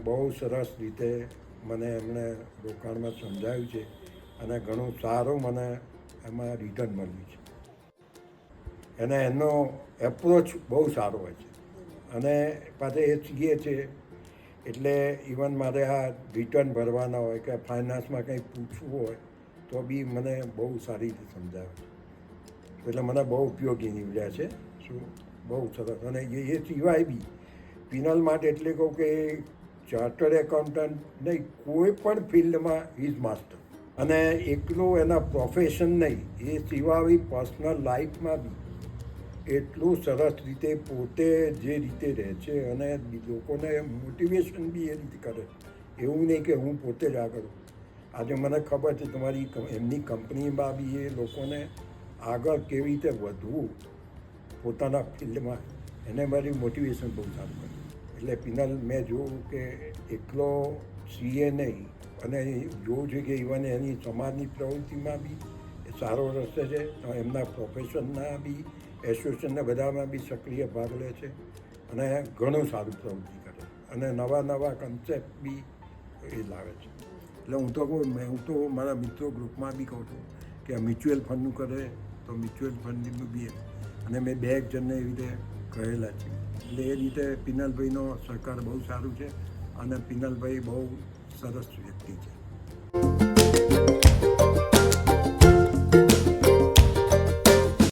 બહુ સરસ રીતે મને એમણે રોકાણમાં સમજાવ્યું છે અને ઘણું સારું મને એમાં રિટર્ન મળ્યું છે. અને એનો એપ્રોચ બહુ સારો હોય છે અને પાછા એ સીએ છે એટલે ઇવન મારે આ રિટર્ન ભરવાના હોય કે ફાઇનાન્સમાં કંઈ પૂછવું હોય તો બી મને બહુ સારી રીતે સમજાવે. એટલે મને બહુ ઉપયોગી નીવડ્યા છે. શું બહુ સરસ. અને એ સિવાય બી પિનલ માટે એટલે કહું કે ચાર્ટર્ડ એકાઉન્ટન્ટ નહીં, કોઈ પણ ફિલ્ડમાં ઇઝ માસ્ટર. અને એકલું એના પ્રોફેશન નહીં, એ સિવાય પર્સનલ લાઈફમાં બી એટલું સરસ રીતે પોતે જે રીતે રહે છે અને લોકોને મોટિવેશન બી એ રીતે કરે. એવું નહીં કે હું પોતે જ આગળ. આજે મને ખબર છે તમારી એમની કંપનીમાં બી એ લોકોને આગળ કેવી રીતે વધવું પોતાના ફિલ્ડમાં, એને મારી મોટિવેશન બહુ સારું કર્યું. એટલે પિનલ મેં જોયું કે એકલો સીએ નહીં અને જોવું છે કે ઇવન એની સમાજની પ્રવૃત્તિમાં બી એ સારો રસ્તે છે. એમના પ્રોફેશનના બી એસોસિએશનના બધામાં બી સક્રિય ભાગ લે છે અને ઘણું સારું પ્રવૃત્તિ કરે અને નવા નવા કન્સેપ્ટ બી એ લાવે છે. એટલે હું તો મારા મિત્રો ગ્રુપમાં બી કહું છું કે મ્યુચ્યુઅલ ફંડનું કરે તો મ્યુચ્યુઅલ ફંડનું બી. અને મેં 2 જણને એવી રીતે કહેલા છે. એટલે એ રીતે પિનલભાઈનો સહકાર બહુ સારું છે અને પિનલભાઈ બહુ સરસ વ્યક્તિ છે.